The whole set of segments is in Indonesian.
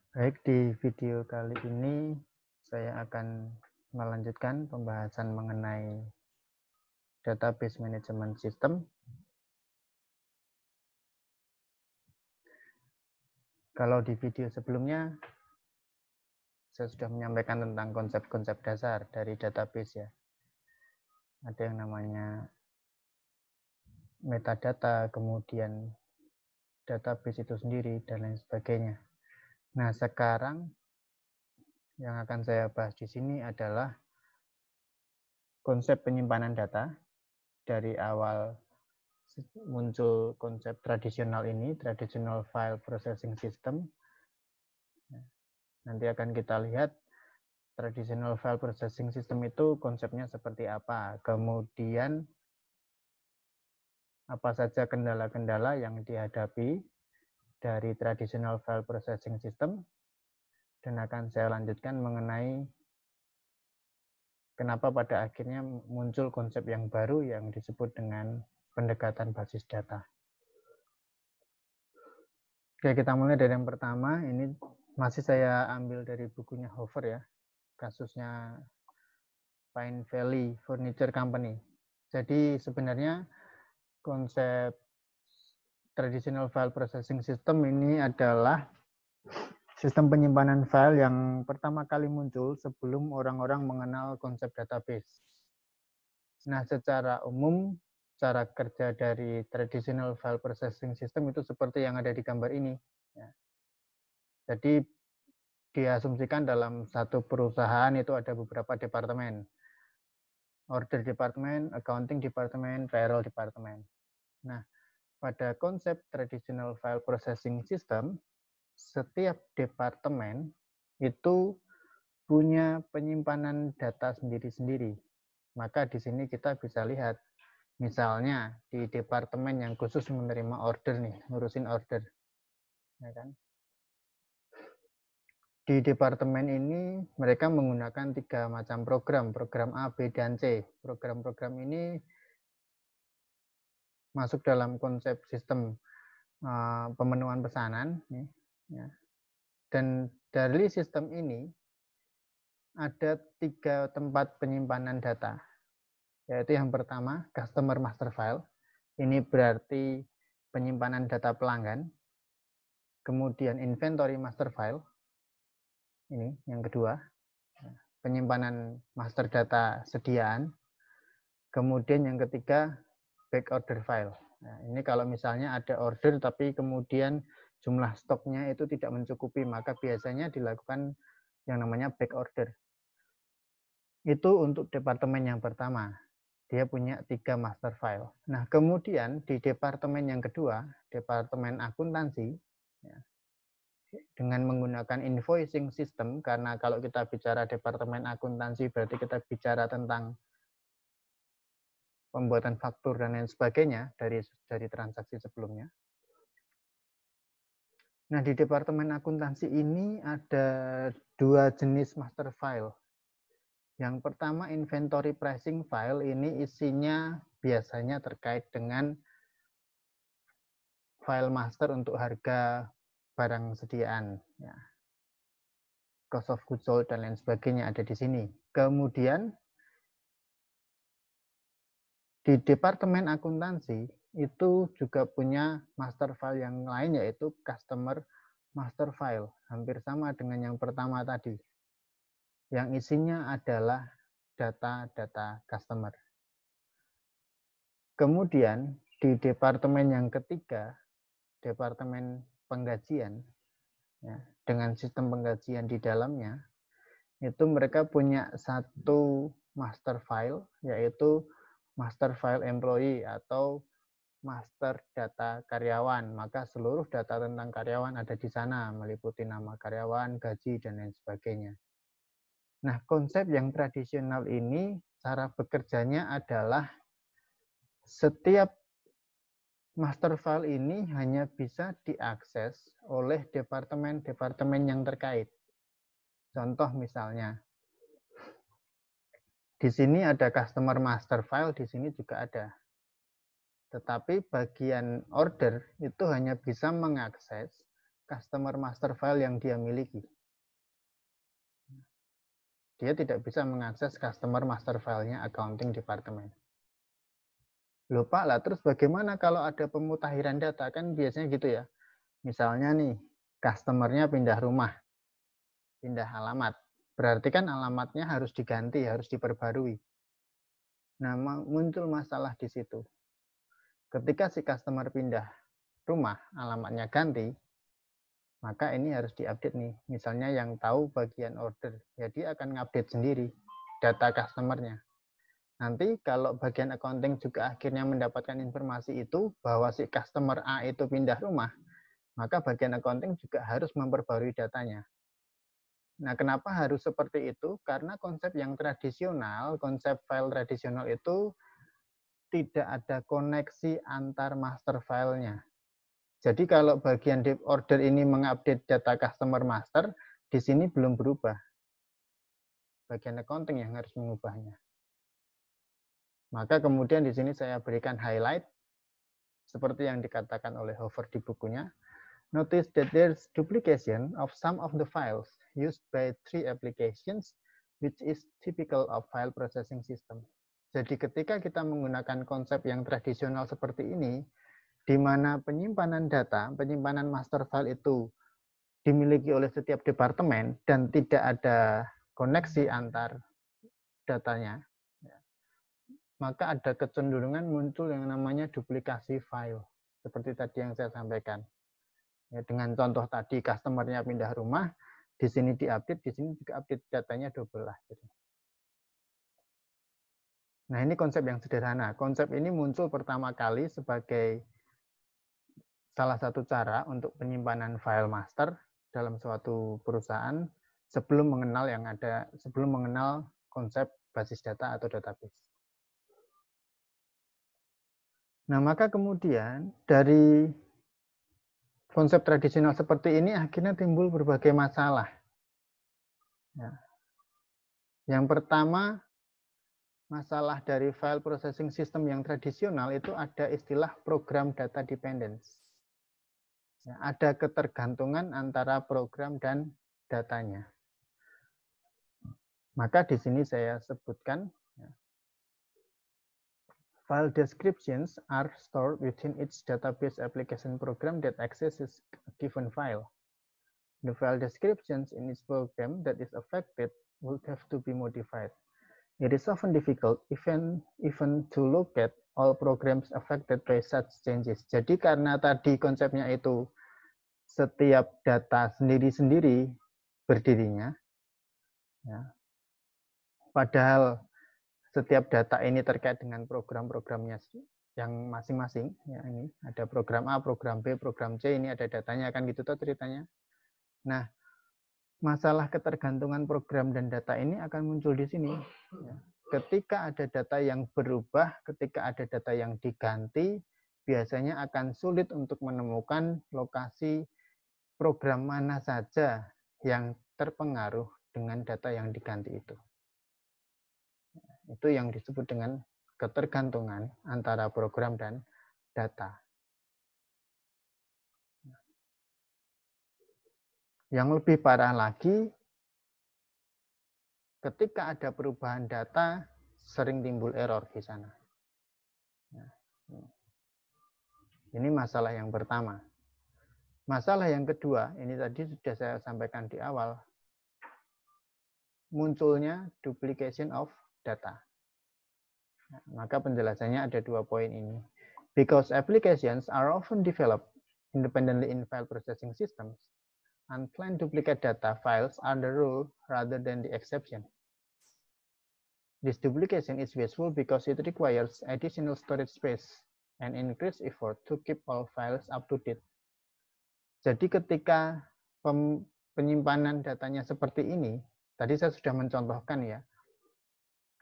Baik, di video kali ini saya akan melanjutkan pembahasan mengenai database management system. Kalau di video sebelumnya saya sudah menyampaikan tentang konsep-konsep dasar dari database ya. Ada yang namanya metadata, kemudian database itu sendiri dan lain sebagainya. Nah, sekarang yang akan saya bahas di sini adalah konsep penyimpanan data. Dari awal muncul konsep tradisional ini, traditional file processing system. Nanti akan kita lihat traditional file processing system itu konsepnya seperti apa, kemudian apa saja kendala-kendala yang dihadapi dari traditional file processing system, dan akan saya lanjutkan mengenai kenapa pada akhirnya muncul konsep yang baru yang disebut dengan pendekatan basis data. Oke, kita mulai dari yang pertama. Ini masih saya ambil dari bukunya Hover ya, kasusnya Pine Valley Furniture Company. Jadi sebenarnya konsep traditional file processing system ini adalah sistem penyimpanan file yang pertama kali muncul sebelum orang-orang mengenal konsep database. Nah, secara umum cara kerja dari traditional file processing system itu seperti yang ada di gambar ini. Jadi diasumsikan dalam satu perusahaan itu ada beberapa departemen. Order department, accounting department, payroll department. Nah, pada konsep traditional file processing system, setiap departemen itu punya penyimpanan data sendiri-sendiri. Maka di sini kita bisa lihat, misalnya di departemen yang khusus menerima order nih, ngurusin order, ya kan? Di departemen ini mereka menggunakan 3 macam program A, B, dan C. Program-program ini masuk dalam konsep sistem pemenuhan pesanan. Ya. Dan dari sistem ini ada 3 tempat penyimpanan data. Yaitu yang pertama, customer master file. Ini berarti penyimpanan data pelanggan. Kemudian inventory master file. Ini yang kedua, penyimpanan master data sediaan. Kemudian yang ketiga, back order file. Nah, ini kalau misalnya ada order tapi kemudian jumlah stoknya itu tidak mencukupi, maka biasanya dilakukan yang namanya back order. Itu untuk departemen yang pertama. Dia punya 3 master file. Nah, kemudian di departemen yang kedua, departemen akuntansi, ya, dengan menggunakan invoicing system, karena kalau kita bicara departemen akuntansi berarti kita bicara tentang pembuatan faktur dan lain sebagainya dari transaksi sebelumnya. Nah, di departemen akuntansi ini ada 2 jenis master file. Yang pertama, inventory pricing file, ini isinya biasanya terkait dengan file master untuk harga barang sediaan, ya, cost of goods sold dan lain sebagainya ada di sini. Kemudian di departemen akuntansi itu juga punya master file yang lain, yaitu customer master file, hampir sama dengan yang pertama tadi, yang isinya adalah data-data customer. Kemudian di departemen yang ketiga, departemen penggajian, ya, dengan sistem penggajian di dalamnya, itu mereka punya satu master file, yaitu master file employee atau master data karyawan. Maka seluruh data tentang karyawan ada di sana, meliputi nama karyawan, gaji, dan lain sebagainya. Nah, konsep yang tradisional ini, cara bekerjanya adalah setiap master file ini hanya bisa diakses oleh departemen-departemen yang terkait. Contoh misalnya, di sini ada customer master file, di sini juga ada. Tetapi bagian order itu hanya bisa mengakses customer master file yang dia miliki. Dia tidak bisa mengakses customer master file-nya accounting department. Lupa lah, terus bagaimana kalau ada pemutakhiran data? Kan biasanya gitu ya. Misalnya nih, customer-nya pindah rumah, pindah alamat. Berarti kan alamatnya harus diganti, harus diperbarui. Nah, muncul masalah di situ. Ketika si customer pindah rumah, alamatnya ganti, maka ini harus diupdate nih. Misalnya yang tahu bagian order, jadi akan ngupdate sendiri data customernya. Nanti kalau bagian accounting juga akhirnya mendapatkan informasi itu bahwa si customer A itu pindah rumah, maka bagian accounting juga harus memperbarui datanya. Nah, kenapa harus seperti itu? Karena konsep yang tradisional, konsep file tradisional itu tidak ada koneksi antar master filenya. Jadi kalau bagian order ini mengupdate data customer master, di sini belum berubah. Bagian accounting yang harus mengubahnya. Maka kemudian di sini saya berikan highlight, seperti yang dikatakan oleh Hover di bukunya. Notice that there's duplication of some of the files used by 3 applications, which is typical of file processing system. Jadi ketika kita menggunakan konsep yang tradisional seperti ini, di mana penyimpanan data, penyimpanan master file itu dimiliki oleh setiap departemen dan tidak ada koneksi antar datanya, maka ada kecenderungan muncul yang namanya duplikasi file. Seperti tadi yang saya sampaikan. Ya, dengan contoh tadi, customer-nya pindah rumah, di sini diupdate, di sini juga update datanya double lah. Nah, ini konsep yang sederhana. Konsep ini muncul pertama kali sebagai salah satu cara untuk penyimpanan file master dalam suatu perusahaan sebelum mengenal konsep basis data atau database. Nah, maka kemudian dari konsep tradisional seperti ini akhirnya timbul berbagai masalah. Ya. Yang pertama, masalah dari file processing system yang tradisional itu ada istilah program data dependence. Ya, ada ketergantungan antara program dan datanya. Maka di sini saya sebutkan, ya, file descriptions are stored within each database application program that accesses a given file. The file descriptions in each program that is affected would have to be modified. It is often difficult even to look at all programs affected by such changes. Jadi karena tadi konsepnya itu setiap data sendiri-sendiri berdirinya, ya, padahal setiap data ini terkait dengan program-programnya yang masing-masing. Ya, ini ada program A, program B, program C, ini ada datanya, kan gitu tuh ceritanya. Nah, masalah ketergantungan program dan data ini akan muncul di sini. Ya. Ketika ada data yang berubah, ketika ada data yang diganti, biasanya akan sulit untuk menemukan lokasi program mana saja yang terpengaruh dengan data yang diganti itu. Itu yang disebut dengan ketergantungan antara program dan data. Yang lebih parah lagi, ketika ada perubahan data, sering timbul error di sana. Ini masalah yang pertama. Masalah yang kedua, ini tadi sudah saya sampaikan di awal, munculnya duplication of data. Maka penjelasannya ada 2 poin ini. Because applications are often developed independently in file processing systems, unplanned duplicate data files are the rule rather than the exception. This duplication is wasteful because it requires additional storage space and increased effort to keep all files up to date. Jadi ketika penyimpanan datanya seperti ini, tadi saya sudah mencontohkan ya,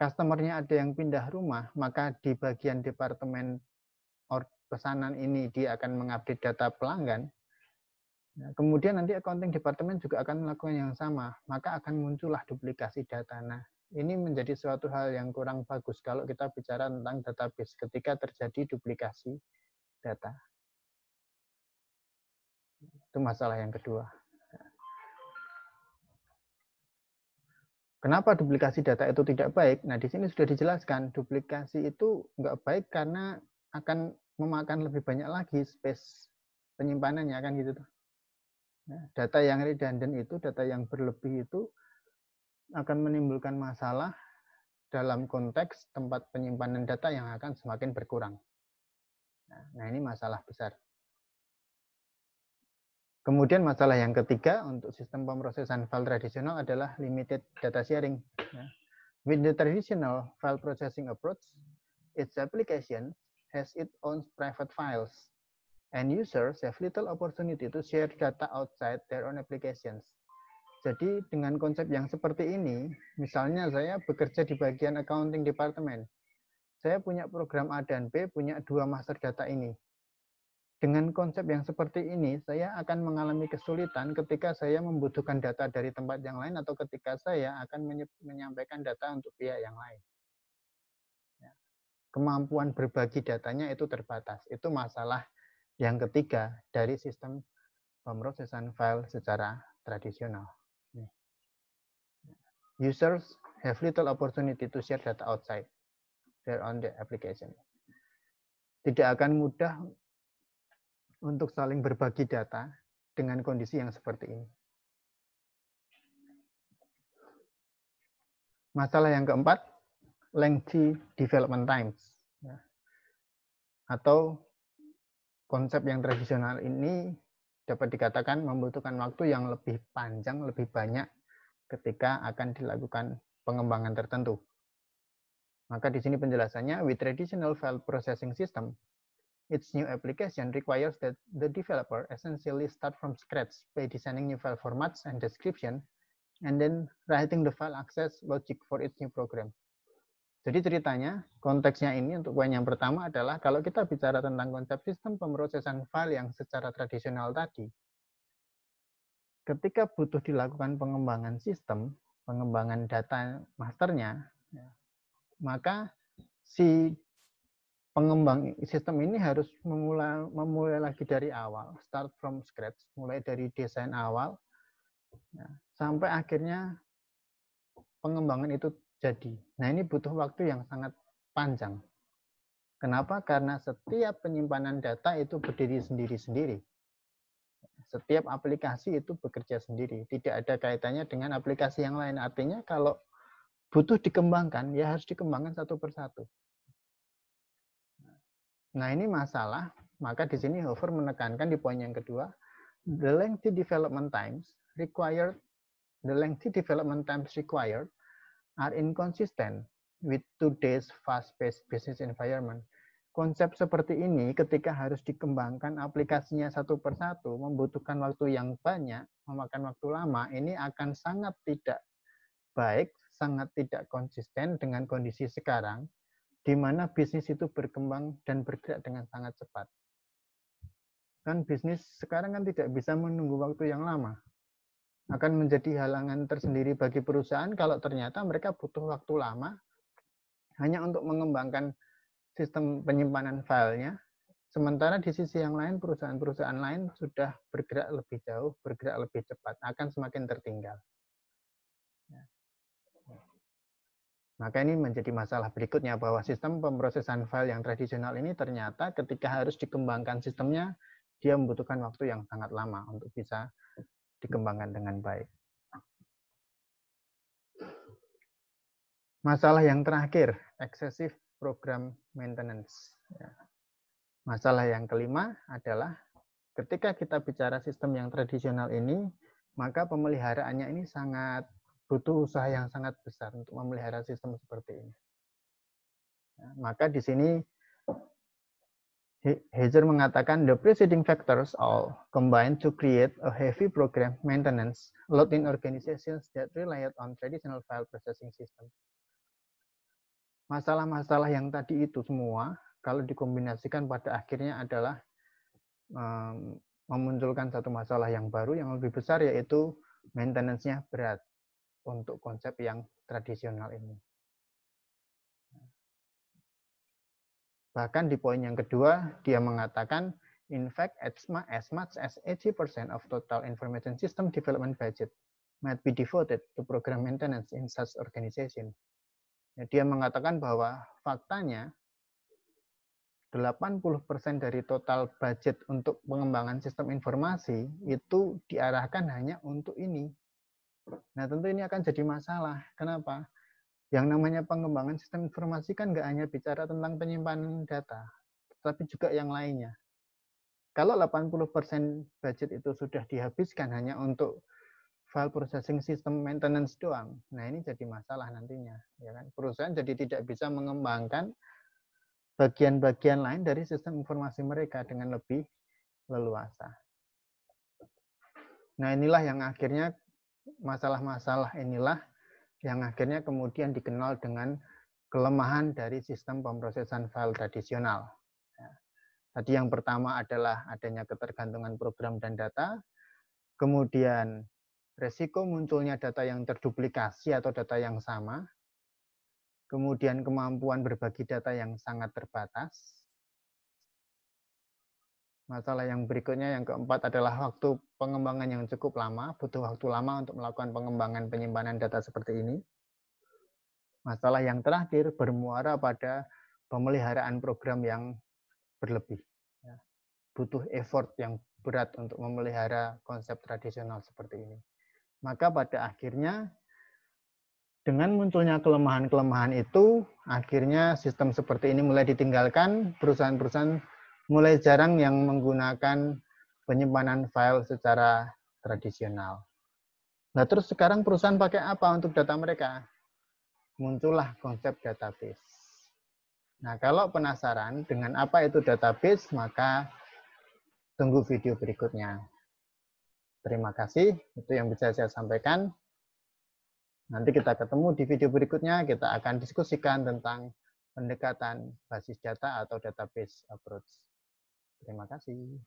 customer-nya ada yang pindah rumah, maka di bagian departemen pesanan ini dia akan mengupdate data pelanggan. Kemudian nanti accounting departemen juga akan melakukan yang sama, maka akan muncullah duplikasi data. Nah, ini menjadi suatu hal yang kurang bagus kalau kita bicara tentang database ketika terjadi duplikasi data. Itu masalah yang kedua. Kenapa duplikasi data itu tidak baik? Nah, di sini sudah dijelaskan, duplikasi itu nggak baik karena akan memakan lebih banyak lagi space penyimpanannya, kan gitu. Nah, data yang redundant itu, data yang berlebih itu akan menimbulkan masalah dalam konteks tempat penyimpanan data yang akan semakin berkurang. Nah, ini masalah besar. Kemudian masalah yang ketiga untuk sistem pemrosesan file tradisional adalah limited data sharing. With the traditional file processing approach, its application has its own private files, and users have little opportunity to share data outside their own applications. Jadi dengan konsep yang seperti ini, misalnya saya bekerja di bagian accounting department, saya punya program A dan B, punya dua master data ini. Dengan konsep yang seperti ini, saya akan mengalami kesulitan ketika saya membutuhkan data dari tempat yang lain atau ketika saya akan menyampaikan data untuk pihak yang lain. Kemampuan berbagi datanya itu terbatas. Itu masalah yang ketiga dari sistem pemrosesan file secara tradisional. Users have little opportunity to share data outside their own application. Tidak akan mudah untuk saling berbagi data dengan kondisi yang seperti ini. Masalah yang keempat, lengthy development times. Atau konsep yang tradisional ini dapat dikatakan membutuhkan waktu yang lebih panjang, lebih banyak ketika akan dilakukan pengembangan tertentu. Maka di sini penjelasannya, with traditional file processing system, its new application requires that the developer essentially start from scratch by designing new file formats and description, and then writing the file access logic for its new program. Jadi ceritanya, konteksnya ini untuk poin yang pertama adalah kalau kita bicara tentang konsep sistem pemrosesan file yang secara tradisional tadi, ketika butuh dilakukan pengembangan sistem, pengembangan data masternya, maka si pengembang sistem ini harus memulai lagi dari awal, start from scratch, mulai dari desain awal, sampai akhirnya pengembangan itu jadi. Nah, ini butuh waktu yang sangat panjang. Kenapa? Karena setiap penyimpanan data itu berdiri sendiri-sendiri. Setiap aplikasi itu bekerja sendiri. Tidak ada kaitannya dengan aplikasi yang lain. Artinya kalau butuh dikembangkan, ya harus dikembangkan satu persatu. Nah, ini masalah. Maka di sini Hover menekankan di poin yang kedua, the lengthy development times required are inconsistent with today's fast-paced business environment. Konsep seperti ini ketika harus dikembangkan aplikasinya satu persatu, membutuhkan waktu yang banyak, memakan waktu lama, ini akan sangat tidak baik, sangat tidak konsisten dengan kondisi sekarang, di mana bisnis itu berkembang dan bergerak dengan sangat cepat. Kan bisnis sekarang kan tidak bisa menunggu waktu yang lama. Akan menjadi halangan tersendiri bagi perusahaan kalau ternyata mereka butuh waktu lama hanya untuk mengembangkan sistem penyimpanan filenya, sementara di sisi yang lain perusahaan-perusahaan lain sudah bergerak lebih jauh, bergerak lebih cepat, akan semakin tertinggal. Maka ini menjadi masalah berikutnya bahwa sistem pemrosesan file yang tradisional ini ternyata ketika harus dikembangkan sistemnya, dia membutuhkan waktu yang sangat lama untuk bisa dikembangkan dengan baik. Masalah yang terakhir, excessive program maintenance. Masalah yang kelima adalah ketika kita bicara sistem yang tradisional ini, maka pemeliharaannya ini sangat butuh usaha yang sangat besar untuk memelihara sistem seperti ini. Maka di sini Heiser mengatakan the preceding factors all combine to create a heavy program maintenance load in organizations that relied on traditional file processing system. Masalah-masalah yang tadi itu semua kalau dikombinasikan pada akhirnya adalah memunculkan satu masalah yang baru yang lebih besar, yaitu maintenance-nya berat untuk konsep yang tradisional ini. Bahkan di poin yang kedua, dia mengatakan In fact, as much as 80% of total information system development budget might be devoted to program maintenance in such organization. Dia mengatakan bahwa faktanya 80% dari total budget untuk pengembangan sistem informasi itu diarahkan hanya untuk ini. Nah, tentu ini akan jadi masalah. Kenapa? Yang namanya pengembangan sistem informasi kan nggak hanya bicara tentang penyimpanan data, tapi juga yang lainnya. Kalau 80% budget itu sudah dihabiskan hanya untuk file processing system maintenance doang, nah ini jadi masalah nantinya. Ya kan? Perusahaan jadi tidak bisa mengembangkan bagian-bagian lain dari sistem informasi mereka dengan lebih leluasa. Nah, inilah yang akhirnya masalah-masalah inilah yang akhirnya kemudian dikenal dengan kelemahan dari sistem pemrosesan file tradisional. Tadi yang pertama adalah adanya ketergantungan program dan data, kemudian resiko munculnya data yang terduplikasi atau data yang sama, kemudian kemampuan berbagi data yang sangat terbatas. Masalah yang berikutnya, yang keempat adalah waktu pengembangan yang cukup lama, butuh waktu lama untuk melakukan pengembangan penyimpanan data seperti ini. Masalah yang terakhir bermuara pada pemeliharaan program yang berlebih. Butuh effort yang berat untuk memelihara konsep tradisional seperti ini. Maka pada akhirnya dengan munculnya kelemahan-kelemahan itu, akhirnya sistem seperti ini mulai ditinggalkan, perusahaan-perusahaan mulai jarang yang menggunakan penyimpanan file secara tradisional. Nah, terus sekarang perusahaan pakai apa untuk data mereka? Muncullah konsep database. Nah, kalau penasaran dengan apa itu database, maka tunggu video berikutnya. Terima kasih, itu yang bisa saya sampaikan. Nanti kita ketemu di video berikutnya, kita akan diskusikan tentang pendekatan basis data atau database approach. Terima kasih.